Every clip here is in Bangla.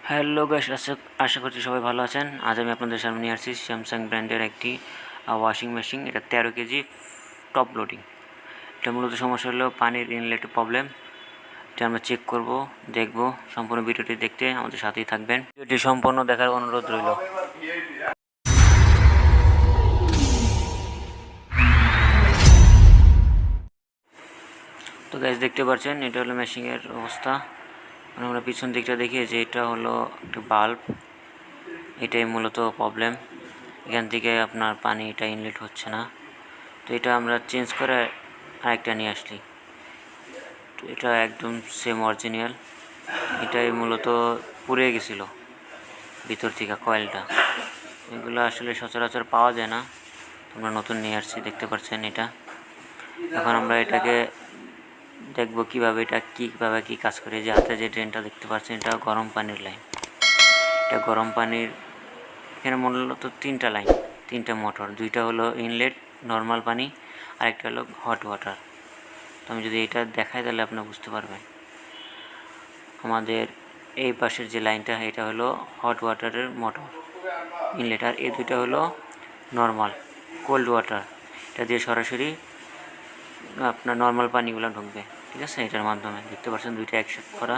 হ্যালো গাইস, আশা করছি সবাই ভালো আছেন। আজ আমি আপনাদের সামনে নিয়ে আসছি স্যামসাং ব্র্যান্ডের একটি ওয়াশিং মেশিন। এটা 13 কেজি টপ লোডিং। এটা মূলত সমস্যা হলো পানির ইনলেট প্রবলেম। এটা আমরা চেক করব, দেখব। সম্পূর্ণ ভিডিওটি দেখতে আমাদের সাথেই থাকবেন। ভিডিওটি সম্পূর্ণ দেখার অনুরোধ রইল। তো গাইস, দেখতে পাচ্ছেন এটা হলো মেশিনের অবস্থা। আমরা পিছন দিকটা দেখি যে এটা হলো একটা বাল্ব। এটাই মূলত প্রবলেম। এখান থেকে আপনার পানিটা ইনলেট হচ্ছে না। তো এটা আমরা চেঞ্জ করে আরেকটা নিয়ে আসলি। তো এটা একদম সেম অরিজিনাল। এটাই মূলত পুড়ে গেছিলো ভিতর থেকে কয়েলটা। এগুলো আসলে সচরাচর পাওয়া যায় না। আমরা নতুন নিয়ে আসছি, দেখতে পাচ্ছেন এটা। এখন আমরা এটাকে দেখব কীভাবে কী কাজ করে। যে হাতে যে ড্রেনটা দেখতে পাচ্ছেন, এটা গরম পানির লাইন। এটা গরম পানির, এখানে মূলত তিনটা লাইন, তিনটা মোটর। দুইটা হলো ইনলেট নর্মাল পানি, আর একটা হলো হট ওয়াটার। তো আমি যদি এটা দেখাই তাহলে আপনি বুঝতে পারবেন। আমাদের এই পাশের যে লাইনটা, এটা হলো হট ওয়াটারের মোটর ইনলেট, আর এই দুইটা হলো নর্মাল কোল্ড ওয়াটার। এটা দিয়ে সরাসরি আপনার নর্মাল পানিগুলো ঢুকবে, ঠিক আছে। এটার মাধ্যমে দেখতে পাচ্ছেন দুইটা একসাথে করা,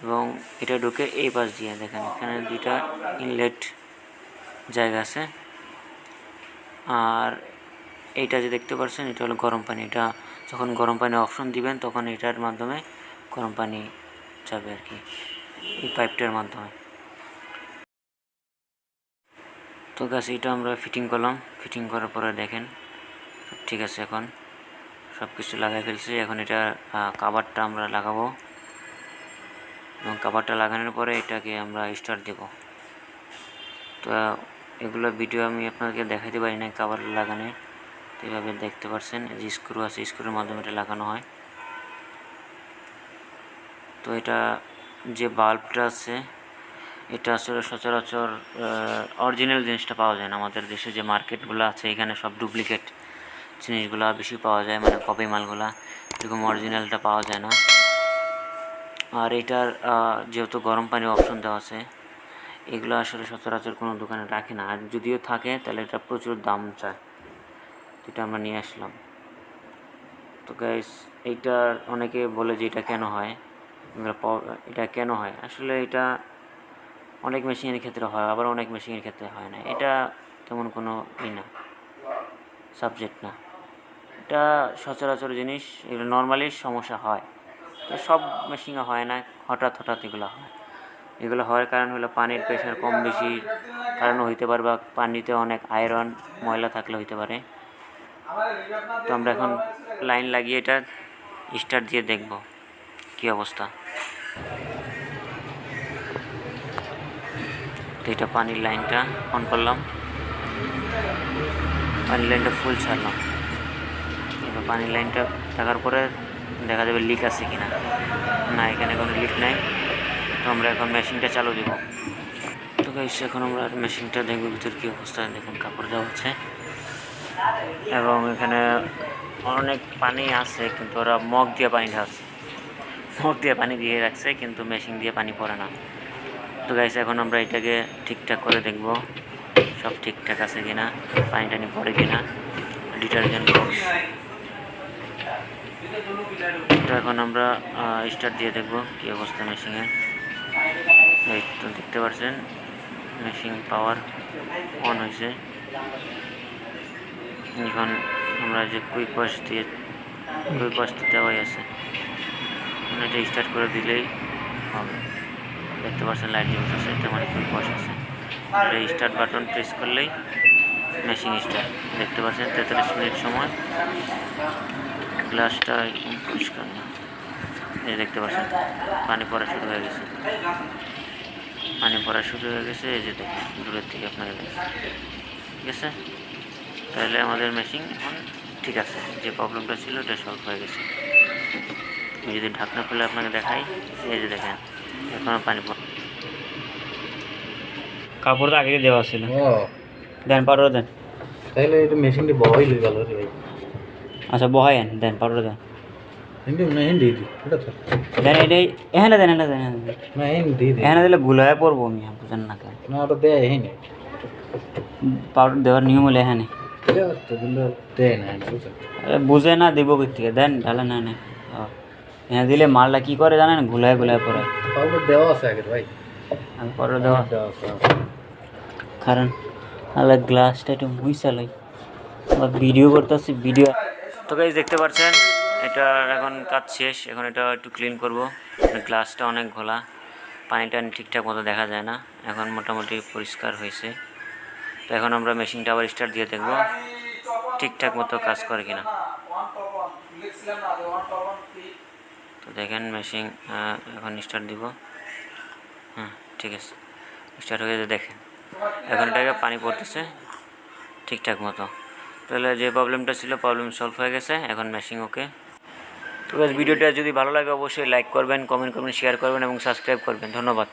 এবং এটা ঢুকে এই পাশ দিয়ে দেখেন এখানে দুইটা ইনলেট জায়গা আছে। আর এইটা যে দেখতে পাচ্ছেন, এটা হলো গরম পানি। এটা যখন গরম পানি অপশন দিবেন তখন এটার মাধ্যমে গরম পানি যাবে আর কি, এই পাইপটার মাধ্যমে। তো গাছ এটা আমরা ফিটিং করলাম। ফিটিং করার পরে দেখেন ঠিক আছে। এখন সব কিছু লাগাই ফেলছি। এখন এটা কাভারটা আমরা লাগাবো, এবং কাভারটা লাগানোর পরে এটাকে আমরা স্টার্ট দেব। তো এগুলো ভিডিও আমি আপনাদেরকে দেখাতে পারি না কাভার লাগানোর। তো এভাবে দেখতে পাচ্ছেন যে স্ক্রু আছে, স্ক্রুর মাধ্যমে এটা লাগানো হয়। তো এটা যে বাল্বটা আছে, এটা আসলে সচরাচর অরিজিনাল জিনিসটা পাওয়া যায় না। আমাদের দেশে যে মার্কেটগুলো আছে, এখানে সব ডুপ্লিকেট জিনিসগুলো বেশি পাওয়া যায়, মানে কপি মালগুলা। এরকম অরিজিনালটা পাওয়া যায় না। আর এটার যেহেতু গরম পানি অপশন দেওয়া আছে, এগুলো আসলে সচরাচর কোনো দোকানে রাখে না। আর যদিও থাকে তাহলে এটা প্রচুর দাম চায়। এটা আমরা নিয়ে আসলাম। তো গাইস, এইটার অনেকে বলে যে এটা কেন হয়, এটা কেন হয়। আসলে এটা অনেক মেশিনের ক্ষেত্রে হয়, আবার অনেক মেশিনের ক্ষেত্রে হয় না। এটা তেমন কোনো না, সাবজেক্ট না। এটা সচরাচর জিনিস, এগুলো নর্মালি সমস্যা হয়। তো সব মেশিনে হয় না, হঠাৎ এগুলো হয়। এগুলো হওয়ার কারণ হলো পানির প্রেশার কম বেশি কারণও হইতে পারে, বা পানিতে অনেক আয়রন ময়লা থাকলে হইতে পারে। তো আমরা এখন লাইন লাগিয়ে এটা স্টার্ট দিয়ে দেখব কী অবস্থা। তো এটা পানির লাইনটা অন করলাম, পানির লাইনটা ফুল ছাড়লাম। এবার পানির লাইনটা থাকার পরে দেখা যাবে লিক আছে কিনা। না, এখানে কোনো লিক নাই। তো আমরা এখন মেশিনটা চালু দেব। তো গাইস, এখন আমরা মেশিনটা দেখব ভিতর কী অবস্থা। দেখুন কাপড় দেওয়া হচ্ছে, এবং এখানে অনেক পানি আছে, কিন্তু ওরা মগ দিয়ে পানি ঢালছে, মগ দিয়ে পানি দিয়ে রাখছে, কিন্তু মেশিন দিয়ে পানি পড়ে না। তো গাইস, এখন আমরা এটাকে ঠিকঠাক করে দেখব সব ঠিকঠাক আছে কিনা, পানি টানি পড়ে কিনা। Detergent box. তো এখন আমরা স্টার্ট দিয়ে দেখব কী অবস্থা মেশিনের। এই তো দেখতে পাচ্ছেন মেশিন পাওয়ার অন হয়েছে। এখন আমরা যে কুইক ওয়াশ তো দেওয়াই আছে, এটা স্টার্ট করে দিলেই হবে। দেখতে পাচ্ছেন লাইট জ্বলতেছে, এটা মানে কুইক ওয়াশ আছে। এটা স্টার্ট বাটন প্রেস করলেই মেশিন স্টার্ট। দেখতে পাচ্ছেন 43 মিনিট সময়। গ্লাসটা একদম পরিষ্কার না, এই দেখতে পাচ্ছেন পানি পড়া শুরু হয়ে গেছে। এই যে দেখেন দূরের থেকে আপনাকে দেখেন, ঠিক আছে। তাহলে আমাদের মেশিন এখন ঠিক আছে, যে প্রবলেমটা ছিল ওটা সলভ হয়ে গেছে। আমি যদি ঢাকনা খুলে আপনাকে দেখাই, এই যে দেখেন এখনো পানি কাপড় তো আগে দেওয়া ছিল। দেন পাউডার দেন, তাহলে এটা মেশিনটি বহাই লই ভালো রে ভাই। আচ্ছা বহায়েন, দেন পাউডার দেন। হিন্দি না হিন্দি এটা তো দেন এটাই এখানে দেন এখানে দেন না এই দিয়ে দে এখানে দিলে গুলায় পড়বো আমি বুঝেন না কেন না ওটা দেয় এই নেই পাউডার দেওয়ার নিয়ম হলে এখানে দেওয়া তো কিন্তু দেয় না বুঝছেন বুঝে না দিব থেকে দেন ঢালে না না এখানে দিলে মালটা কী করে জানেন গুলায় গুলায় পড়ে পাউডার দেওয়া আছে আগে ভাই আমি পাউডার দেওয়া দেওয়া আছে কারণ আলাদা গ্লাসটা একটু মুইসালাই বা ভিডিও করতেছি ভিডিও তো গাইস দেখতে পাচ্ছেন এটা এখন কাজ শেষ এখন এটা একটু ক্লিন করব গ্লাসটা অনেক ঘোলা পানিটা ঠিকঠাক মতো দেখা যায় না এখন মোটামুটি পরিষ্কার হয়েছে তো এখন আমরা মেশিনটা আবার স্টার্ট দিয়ে দেখব ঠিকঠাক মতো কাজ করে কিনা তো দেখেন মেশিন এখন স্টার্ট দিব হ্যাঁ ঠিক আছে স্টার্ট হয়ে গেছে দেখেন এখন এটাকে পানি পড়তেছে ঠিকঠাক মতো তাহলে যে প্রবলেমটা ছিল প্রবলেম সলভ হয়ে গেছে এখন মেশিন ওকে তো ভিডিওটা যদি ভালো লাগে অবশ্যই লাইক করবেন কমেন্ট করবেন শেয়ার করবেন এবং সাবস্ক্রাইব করবেন ধন্যবাদ।